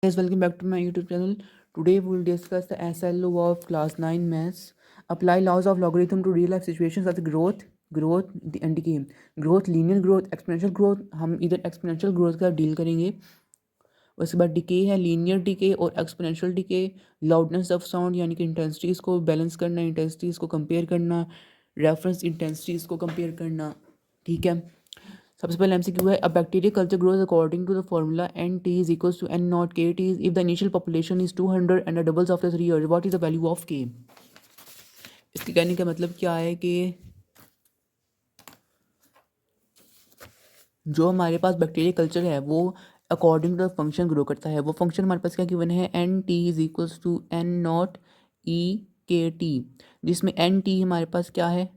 Guys, welcome back to my YouTube channel. Today we will discuss the SLO of class 9 maths. Apply laws of logarithm to real life situations such as growth and decay. Growth, linear growth, exponential growth. हम इधर exponential growth का deal करेंगे. उसके बाद decay है, linear decay और exponential decay. Loudness of sound यानी कि इंटेंसिटीज़ को बैलेंस करना, इंटेंसिटीज़ को कंपेयर करना, रेफरेंस इंटेंसिटीज़ को कंपेयर करना. ठीक है. सबसे पहले एमसीक्यू है, a bacteria culture grows according to the formula N T is equals to N nought K T is if the initial population is 200 and the doubles after 3 years what is the value of K. इसके कहने का मतलब क्या है कि जो हमारे पास bacteria culture है वो according to the function grow करता है. वो फंक्शन हमारे पास क्या गिवन है, N T is equals to N nought E K T, जिसमें एन टी हमारे पास क्या है,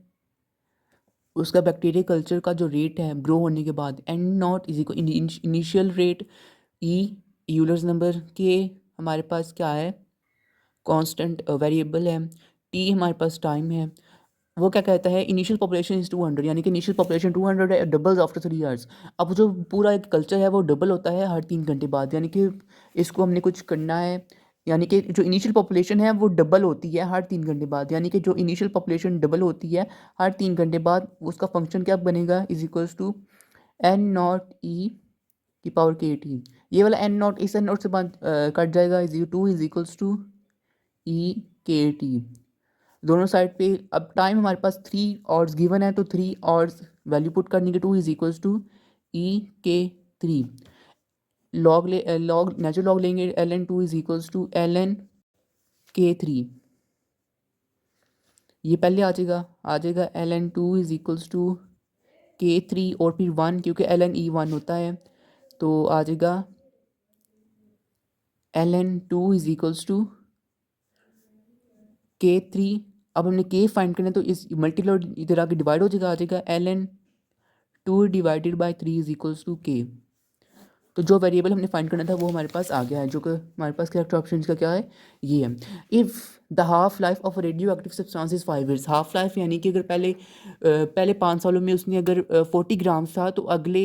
उसका बैक्टीरिया कल्चर का जो रेट है ग्रो होने के बाद. N naught is equal initial rate, e Euler's number, के हमारे पास क्या है, कांस्टेंट वेरिएबल है, टी हमारे पास टाइम है. वो क्या कहता है, इनिशियल पॉपुलेशन इज़ 200 यानी कि इनिशियल पॉपुलेशन 200 है, डबल्स आफ्टर 3 ईयर्स. अब जो पूरा एक कल्चर है वो डबल होता है हर 3 घंटे बाद, यानी कि इसको हमने कुछ करना है. यानी कि जो इनिशियल पॉपुलेशन है वो डबल होती है हर 3 घंटे बाद, यानी कि जो इनिशियल पॉपुलेशन डबल होती है हर 3 घंटे बाद, उसका फंक्शन क्या बनेगा, is equals to N nought E की पावर के टी. ये वाला एन नॉट इस एन नॉट से बाद कट जाएगा, is two is equals to E K T. दोनों साइड पे अब टाइम हमारे पास 3 आवर्स गिवन है, तो 3 आवर्स वैल्यू पुट करने के, two is equals to E k 3. Log natural log लेंगे, l n two is equals to l n k 3. ये पहले आ जाएगा l n two is equals to k 3 और फिर 1, क्योंकि एल एन ई 1 होता है, तो आ जाएगा l n two is equals to k 3. अब हमने के फाइंड करना है, तो इस मल्टीप्लाई इधर आके डिवाइड हो जाएगा, आ जाएगा l n 2/3 is equals to k. तो जो वेरिएबल हमने फाइंड करना था वो हमारे पास आ गया है, जो कि हमारे पास करेक्ट ऑप्शन का क्या है, ये है. If the half life of radio active substance is 5 years. Half life यानी कि अगर पहले 5 सालों में उसने अगर 40 ग्राम्स था, तो अगले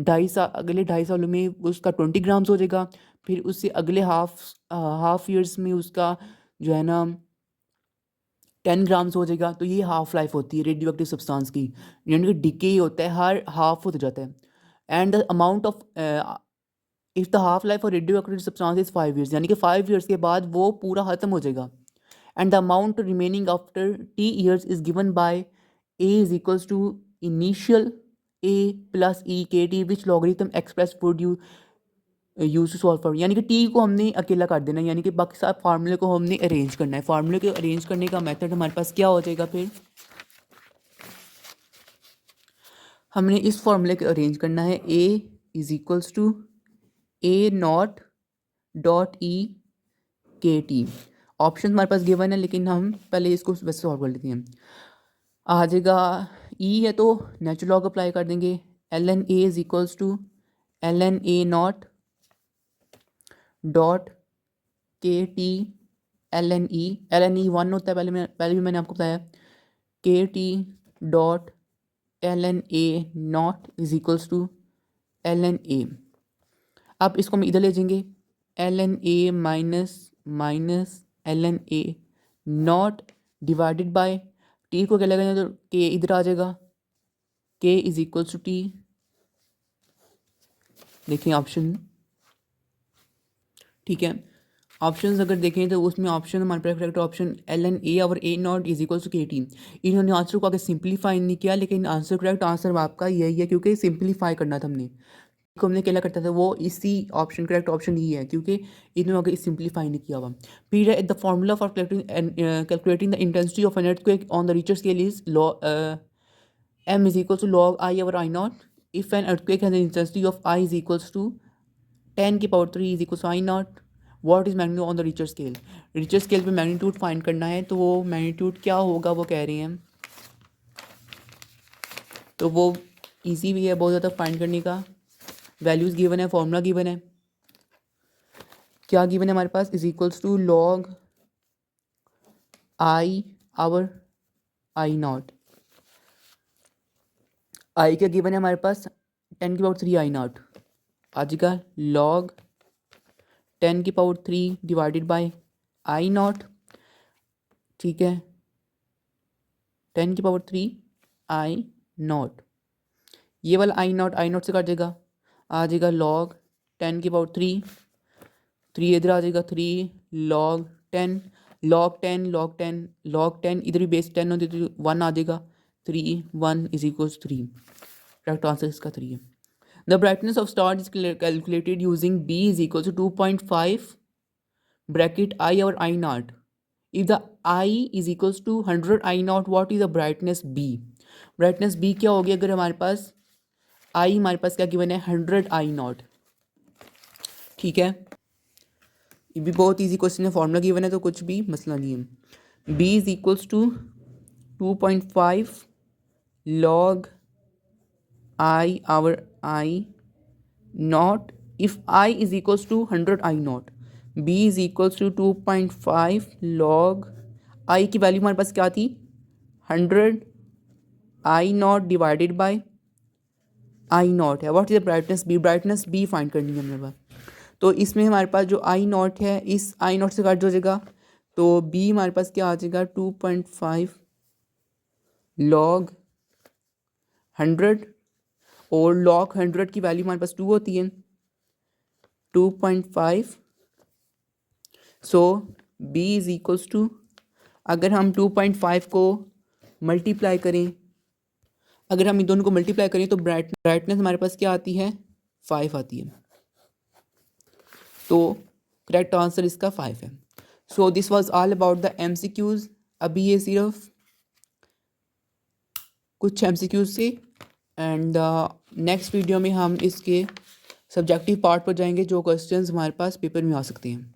2.5 सालों में उसका 20 ग्राम्स हो जाएगा. फिर उससे अगले हाफ ईयर्स में उसका जो है ना 10 ग्राम्स हो जाएगा. तो ये हाफ लाइफ होती है रेडियो एक्टिव सब्सटेंस की, यानी कि डिके होता है, हर हाफ होता जाता है. And the amount of if the half life और radioactive substance is 5 years, यानी कि 5 ईयर्स के बाद वो पूरा ख़त्म हो जाएगा. And the amount remaining after T years is given by A is equals to initial A plus E K T which logarithm express would you use to solve for. यानी कि टी को हमने अकेला कर देना है, यानी कि बाकी सब फार्मूले को हमने अरेंज करना है. फार्मूले को अरेंज करने का मेथड हमारे पास क्या हो जाएगा, फिर हमने इस फार्मूले को अरेंज करना है. A is equals to A not dot E K T. Option हमारे पास गिवन है, लेकिन हम पहले इसको वैसे सॉल्व कर लेते हैं. आ जाएगा ई है तो नेचुरल लॉग अप्लाई कर देंगे. L N a is equals to l N a not dot k t l n e 1 होता है, पहले भी मैंने आपको बताया. K t dot l N a not is equals to l N a. अब इसको हम इधर ले जाएंगे, l N a minus l N a naught divided by t को क्या लगेगा, तो के इधर आ जाएगा, k is equals to T. देखिए ऑप्शन, ठीक है. ऑप्शंस अगर देखें तो उसमें ऑप्शन हमारे पास correct option L N A और A not is equals to K T. इन्होंने आंसर को आगे सिंप्लीफाई नहीं किया, लेकिन आंसर करेक्ट आंसर आपका यही है, क्योंकि सिंप्लीफाई करना था हमने. को हमने क्या करता था, वो इसी ऑप्शन करेक्ट ऑप्शन ही है, क्योंकि इन्होंने आगे सिंप्लीफाई नहीं किया हुआ. फिर the formula for calculating the intensity of an earthquake on the Richter scale is m is equals to log I over I naught. If an earthquake has an intensity of I is equals to 10 की power 3 is equals to I naught. What is magnitude on the Richter scale? Richter scale पे magnitude find करना है, तो वो magnitude क्या होगा वो कह रहे हैं. तो वो इजी भी है बहुत ज़्यादा फाइंड करने का. वैल्यूज़ गिवन है, फॉर्मूला गिवन है, क्या गिवन है हमारे पास, is equals to log I over I nought. I क्या गिवन है हमारे पास, 10 की पावर 3 आई नॉट. आज का लॉग 10⁻³ डिवाइडेड बाय I0, ठीक है, 10⁻³ I0, ये वाला I0 से कट जाएगा, आ जाएगा log 10⁻³, 3 इधर आ जाएगा, 3 log 10, log 10 log 10 log 10, इधर भी बेस 10 होती तो 1 आ जाएगा, 3 1 इज इक्वल्स 3। करेक्ट आंसर इसका 3 है। The brightness of star is calculated using B is equal to 2.5 bracket I और I0। If the I is equals to 100 I0, what is the brightness B? Brightness B क्या होगी अगर हमारे पास हमारे पास क्या गिवन है 100 I0, ठीक है। ये भी बहुत इजी क्वेश्चन है, फॉर्मूला गिवन है तो कुछ भी मसला नहीं है। B is equals to 2.5 log I our I0 if I is equals to 100 I0, B is equals to 2.5 log I की वैल्यू हमारे पास क्या थी 100 I0 डिवाइडेड बाय I0 है। What is the brightness B? Brightness B find करनी है हमारे पास। तो इसमें हमारे पास जो I0 है इस I0 से कट हो जाएगा, तो B हमारे पास क्या आ जाएगा 2.5 log 100, और log 100 की वैल्यू हमारे पास 2 होती है, 2.5। सो B इज इक्वल्स टू, अगर हम 2.5 को मल्टीप्लाई करें, अगर हम इन दोनों को मल्टीप्लाई करें तो ब्राइटनेस हमारे पास क्या आती है 5 आती है। तो करेक्ट आंसर इसका 5 है। So this was all about the MCQs। अभी ये सिर्फ कुछ MCQs से, एंड नेक्स्ट वीडियो में हम इसके सब्जेक्टिव पार्ट पर जाएंगे जो क्वेश्चंस हमारे पास पेपर में आ सकते हैं।